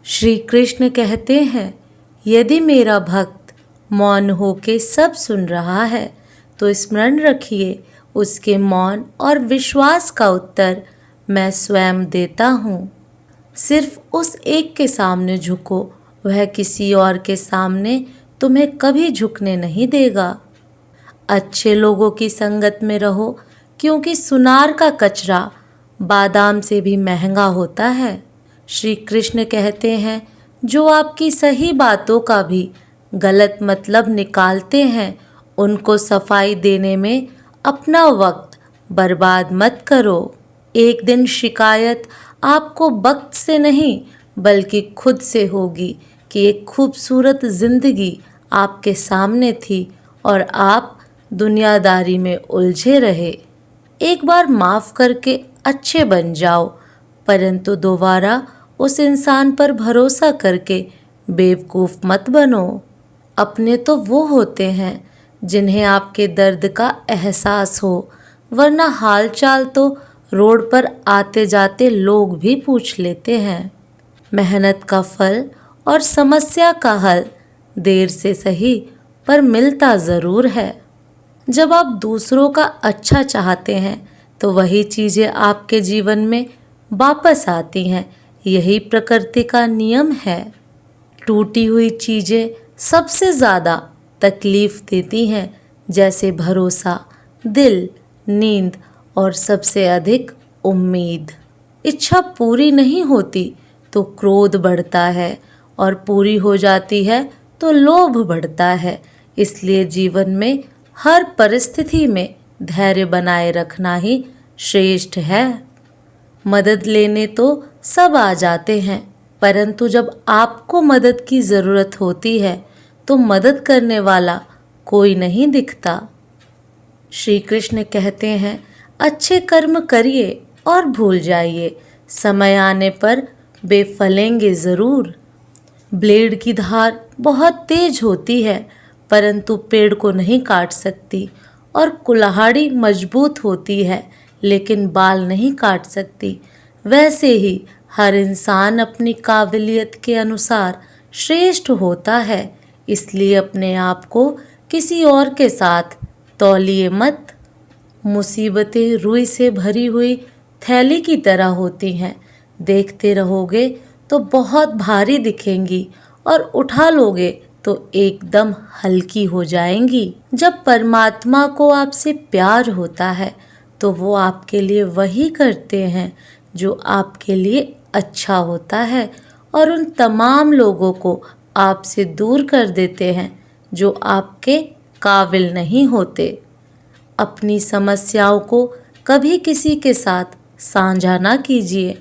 श्री कृष्ण कहते हैं, यदि मेरा भक्त मौन होके सब सुन रहा है तो स्मरण रखिए, उसके मौन और विश्वास का उत्तर मैं स्वयं देता हूँ। सिर्फ उस एक के सामने झुको, वह किसी और के सामने तुम्हें कभी झुकने नहीं देगा। अच्छे लोगों की संगत में रहो, क्योंकि सुनार का कचरा बादाम से भी महंगा होता है। श्री कृष्ण कहते हैं, जो आपकी सही बातों का भी गलत मतलब निकालते हैं, उनको सफाई देने में अपना वक्त बर्बाद मत करो। एक दिन शिकायत आपको वक्त से नहीं बल्कि खुद से होगी कि एक खूबसूरत जिंदगी आपके सामने थी और आप दुनियादारी में उलझे रहे। एक बार माफ करके अच्छे बन जाओ, परंतु दोबारा उस इंसान पर भरोसा करके बेवकूफ मत बनो। अपने तो वो होते हैं जिन्हें आपके दर्द का एहसास हो, वरना हालचाल तो रोड पर आते जाते लोग भी पूछ लेते हैं। मेहनत का फल और समस्या का हल देर से सही पर मिलता ज़रूर है। जब आप दूसरों का अच्छा चाहते हैं तो वही चीज़ें आपके जीवन में वापस आती हैं। यही प्रकृति का नियम है। टूटी हुई चीज़ें सबसे ज़्यादा तकलीफ देती हैं, जैसे भरोसा, दिल, नींद और सबसे अधिक उम्मीद। इच्छा पूरी नहीं होती तो क्रोध बढ़ता है और पूरी हो जाती है तो लोभ बढ़ता है। इसलिए जीवन में हर परिस्थिति में धैर्य बनाए रखना ही श्रेष्ठ है। मदद लेने तो सब आ जाते हैं, परंतु जब आपको मदद की ज़रूरत होती है तो मदद करने वाला कोई नहीं दिखता। श्री कृष्ण कहते हैं, अच्छे कर्म करिए और भूल जाइए, समय आने पर वे फलेंगे ज़रूर। ब्लेड की धार बहुत तेज होती है, परंतु पेड़ को नहीं काट सकती, और कुल्हाड़ी मजबूत होती है लेकिन बाल नहीं काट सकती। वैसे ही हर इंसान अपनी काबिलियत के अनुसार श्रेष्ठ होता है, इसलिए अपने आप को किसी और के साथ तौलिए मत। मुसीबतें रुई से भरी हुई थैली की तरह होती हैं, देखते रहोगे तो बहुत भारी दिखेंगी और उठा लोगे तो एकदम हल्की हो जाएंगी। जब परमात्मा को आपसे प्यार होता है तो वो आपके लिए वही करते हैं जो आपके लिए अच्छा होता है, और उन तमाम लोगों को आपसे दूर कर देते हैं जो आपके काबिल नहीं होते। अपनी समस्याओं को कभी किसी के साथ साझा ना कीजिए,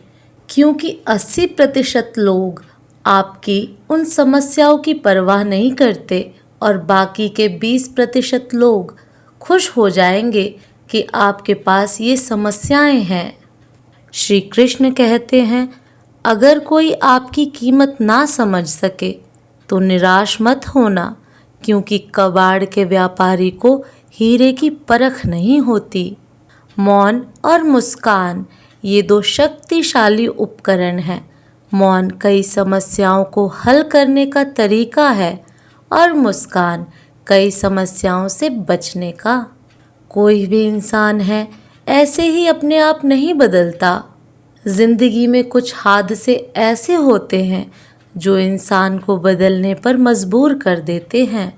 क्योंकि 80% लोग आपकी उन समस्याओं की परवाह नहीं करते और बाकी के 20% लोग खुश हो जाएंगे कि आपके पास ये समस्याएं हैं। श्री कृष्ण कहते हैं, अगर कोई आपकी कीमत ना समझ सके तो निराश मत होना, क्योंकि कबाड़ के व्यापारी को हीरे की परख नहीं होती। मौन और मुस्कान ये दो शक्तिशाली उपकरण हैं। मौन कई समस्याओं को हल करने का तरीका है और मुस्कान कई समस्याओं से बचने का। कोई भी इंसान है ऐसे ही अपने आप नहीं बदलता। जिंदगी में कुछ हादसे ऐसे होते हैं जो इंसान को बदलने पर मजबूर कर देते हैं।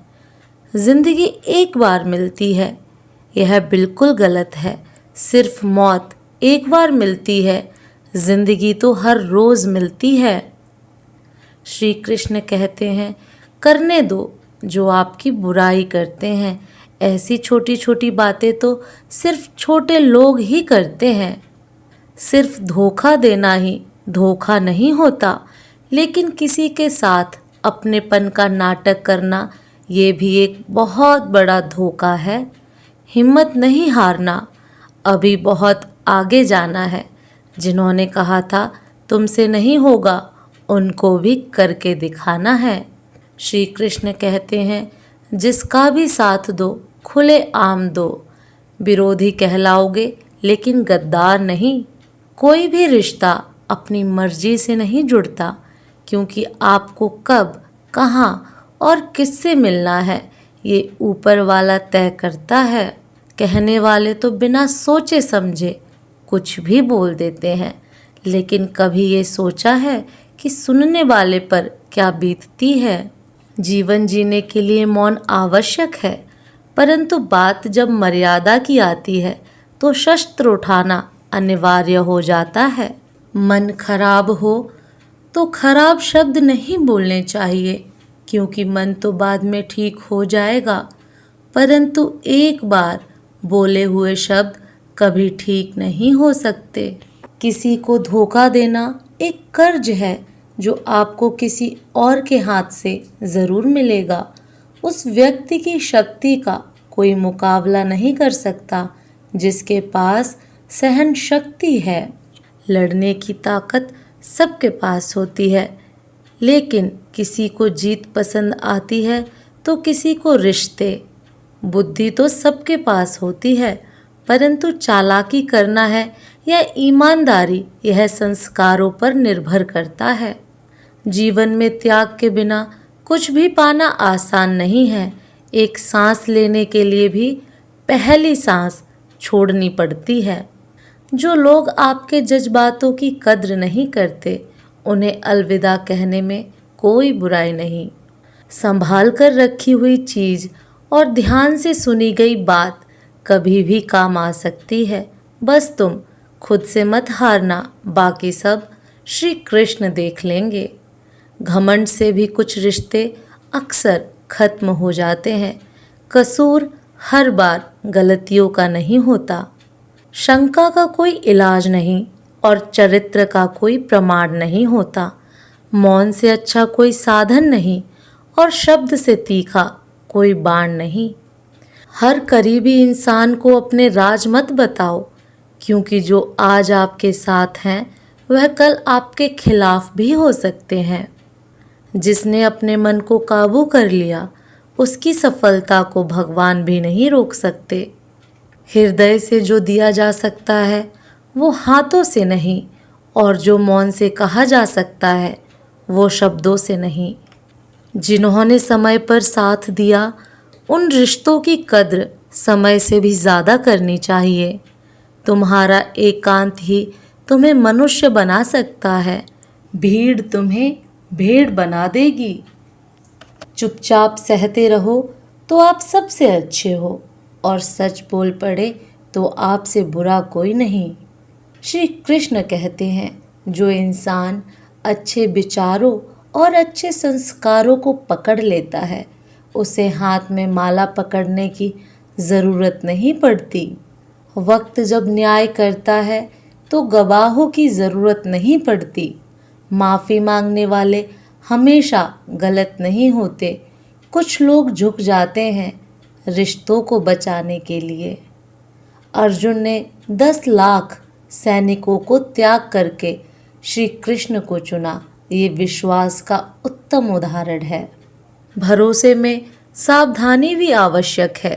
जिंदगी एक बार मिलती है, यह बिल्कुल गलत है। सिर्फ मौत एक बार मिलती है, जिंदगी तो हर रोज मिलती है। श्री कृष्ण कहते हैं, करने दो जो आपकी बुराई करते हैं। ऐसी छोटी छोटी बातें तो सिर्फ छोटे लोग ही करते हैं। सिर्फ धोखा देना ही धोखा नहीं होता, लेकिन किसी के साथ अपनेपन का नाटक करना ये भी एक बहुत बड़ा धोखा है। हिम्मत नहीं हारना, अभी बहुत आगे जाना है। जिन्होंने कहा था तुमसे नहीं होगा, उनको भी करके दिखाना है। श्री कृष्ण कहते हैं, जिसका भी साथ दो खुले आम दो। विरोधी कहलाओगे लेकिन गद्दार नहीं। कोई भी रिश्ता अपनी मर्जी से नहीं जुड़ता, क्योंकि आपको कब, कहाँ और किससे मिलना है ये ऊपर वाला तय करता है। कहने वाले तो बिना सोचे समझे कुछ भी बोल देते हैं, लेकिन कभी ये सोचा है कि सुनने वाले पर क्या बीतती है। जीवन जीने के लिए मौन आवश्यक है, परंतु बात जब मर्यादा की आती है तो शस्त्र उठाना अनिवार्य हो जाता है। मन खराब हो तो खराब शब्द नहीं बोलने चाहिए, क्योंकि मन तो बाद में ठीक हो जाएगा, परंतु एक बार बोले हुए शब्द कभी ठीक नहीं हो सकते। किसी को धोखा देना एक कर्ज है जो आपको किसी और के हाथ से ज़रूर मिलेगा। उस व्यक्ति की शक्ति का कोई मुकाबला नहीं कर सकता जिसके पास सहन शक्ति है। लड़ने की ताकत सबके पास होती है, लेकिन किसी को जीत पसंद आती है तो किसी को रिश्ते। बुद्धि तो सबके पास होती है, परंतु चालाकी करना है या ईमानदारी यह संस्कारों पर निर्भर करता है। जीवन में त्याग के बिना कुछ भी पाना आसान नहीं है। एक सांस लेने के लिए भी पहली सांस छोड़नी पड़ती है। जो लोग आपके जज्बातों की कद्र नहीं करते, उन्हें अलविदा कहने में कोई बुराई नहीं। संभाल कर रखी हुई चीज़ और ध्यान से सुनी गई बात कभी भी काम आ सकती है। बस तुम खुद से मत हारना, बाकी सब श्री कृष्ण देख लेंगे। घमंड से भी कुछ रिश्ते अक्सर खत्म हो जाते हैं। कसूर हर बार गलतियों का नहीं होता। शंका का कोई इलाज नहीं और चरित्र का कोई प्रमाण नहीं होता। मौन से अच्छा कोई साधन नहीं और शब्द से तीखा कोई बाण नहीं। हर करीबी इंसान को अपने राज मत बताओ, क्योंकि जो आज आपके साथ हैं वह कल आपके खिलाफ भी हो सकते हैं। जिसने अपने मन को काबू कर लिया, उसकी सफलता को भगवान भी नहीं रोक सकते। हृदय से जो दिया जा सकता है वो हाथों से नहीं, और जो मौन से कहा जा सकता है वो शब्दों से नहीं। जिन्होंने समय पर साथ दिया, उन रिश्तों की कद्र समय से भी ज़्यादा करनी चाहिए। तुम्हारा एकांत ही तुम्हें मनुष्य बना सकता है, भीड़ तुम्हें भेड़ बना देगी। चुपचाप सहते रहो तो आप सबसे अच्छे हो, और सच बोल पड़े तो आपसे बुरा कोई नहीं। श्री कृष्ण कहते हैं, जो इंसान अच्छे विचारों और अच्छे संस्कारों को पकड़ लेता है, उसे हाथ में माला पकड़ने की ज़रूरत नहीं पड़ती। वक्त जब न्याय करता है तो गवाहों की ज़रूरत नहीं पड़ती। माफ़ी मांगने वाले हमेशा गलत नहीं होते। कुछ लोग झुक जाते हैं रिश्तों को बचाने के लिए। अर्जुन ने 10 लाख सैनिकों को त्याग करके श्री कृष्ण को चुना। ये विश्वास का उत्तम उदाहरण है। भरोसे में सावधानी भी आवश्यक है,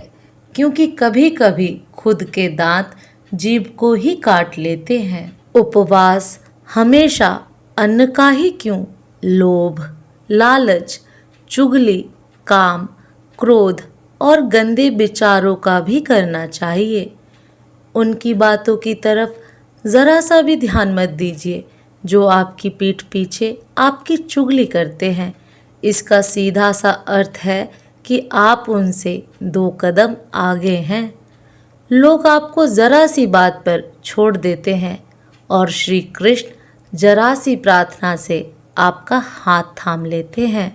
क्योंकि कभी कभी खुद के दांत जीभ को ही काट लेते हैं। उपवास हमेशा अन्न का ही क्यों, लोभ, लालच, चुगली, काम, क्रोध और गंदे विचारों का भी करना चाहिए। उनकी बातों की तरफ ज़रा सा भी ध्यान मत दीजिए जो आपकी पीठ पीछे आपकी चुगली करते हैं। इसका सीधा सा अर्थ है कि आप उनसे 2 कदम आगे हैं। लोग आपको ज़रा सी बात पर छोड़ देते हैं, और श्री कृष्ण जरा सी प्रार्थना से आपका हाथ थाम लेते हैं।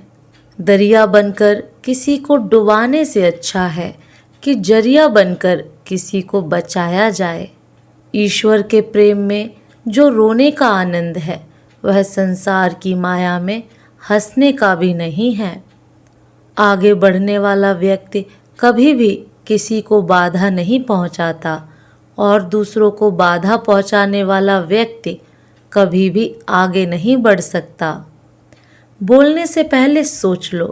दरिया बनकर किसी को डुबाने से अच्छा है कि जरिया बनकर किसी को बचाया जाए। ईश्वर के प्रेम में जो रोने का आनंद है, वह संसार की माया में हंसने का भी नहीं है। आगे बढ़ने वाला व्यक्ति कभी भी किसी को बाधा नहीं पहुंचाता, और दूसरों को बाधा पहुंचाने वाला व्यक्ति कभी भी आगे नहीं बढ़ सकता। बोलने से पहले सोच लो,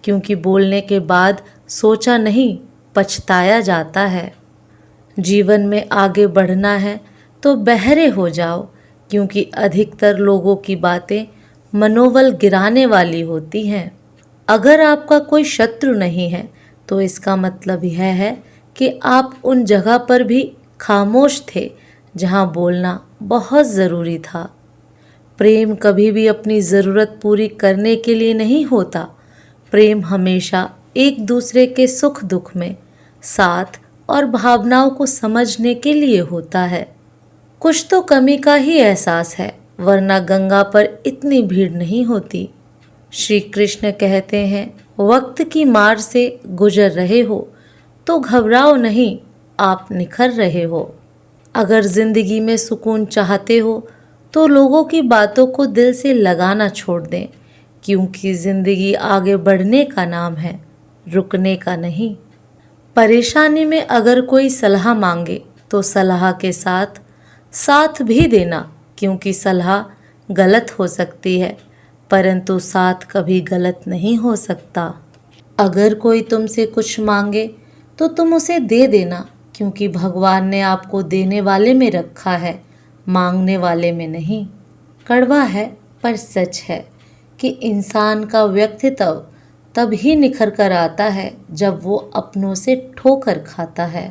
क्योंकि बोलने के बाद सोचा नहीं पछताया जाता है। जीवन में आगे बढ़ना है तो बहरे हो जाओ, क्योंकि अधिकतर लोगों की बातें मनोबल गिराने वाली होती हैं। अगर आपका कोई शत्रु नहीं है तो इसका मतलब यह है कि आप उन जगह पर भी खामोश थे जहां बोलना बहुत ज़रूरी था। प्रेम कभी भी अपनी ज़रूरत पूरी करने के लिए नहीं होता। प्रेम हमेशा एक दूसरे के सुख दुख में साथ और भावनाओं को समझने के लिए होता है। कुछ तो कमी का ही एहसास है, वरना गंगा पर इतनी भीड़ नहीं होती। श्री कृष्ण कहते हैं, वक्त की मार से गुजर रहे हो तो घबराओ नहीं, आप निखर रहे हो। अगर जिंदगी में सुकून चाहते हो तो लोगों की बातों को दिल से लगाना छोड़ दें, क्योंकि जिंदगी आगे बढ़ने का नाम है, रुकने का नहीं। परेशानी में अगर कोई सलाह मांगे तो सलाह के साथ साथ भी देना, क्योंकि सलाह गलत हो सकती है परंतु साथ कभी गलत नहीं हो सकता। अगर कोई तुमसे कुछ मांगे तो तुम उसे दे देना, क्योंकि भगवान ने आपको देने वाले में रखा है, मांगने वाले में नहीं। कड़वा है पर सच है कि इंसान का व्यक्तित्व तब ही निखर कर आता है जब वो अपनों से ठोकर खाता है।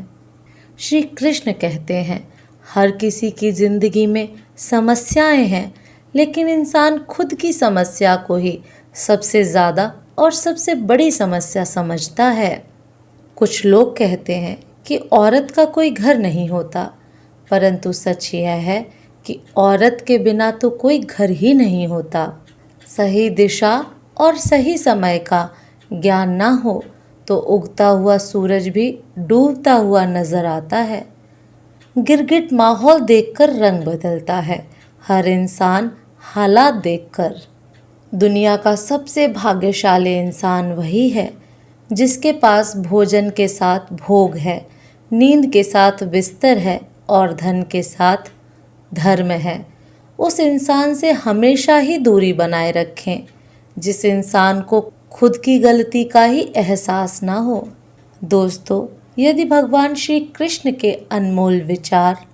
श्री कृष्ण कहते हैं, हर किसी की जिंदगी में समस्याएं हैं, लेकिन इंसान खुद की समस्या को ही सबसे ज़्यादा और सबसे बड़ी समस्या समझता है। कुछ लोग कहते हैं कि औरत का कोई घर नहीं होता, परंतु सच यह है कि औरत के बिना तो कोई घर ही नहीं होता। सही दिशा और सही समय का ज्ञान ना हो तो उगता हुआ सूरज भी डूबता हुआ नजर आता है। गिरगिट माहौल देखकर रंग बदलता है, हर इंसान हालात देखकर। दुनिया का सबसे भाग्यशाली इंसान वही है जिसके पास भोजन के साथ भोग है, नींद के साथ बिस्तर है और धन के साथ धर्म है। उस इंसान से हमेशा ही दूरी बनाए रखें जिस इंसान को खुद की गलती का ही एहसास ना हो। दोस्तों, यदि भगवान श्री कृष्ण के अनमोल विचार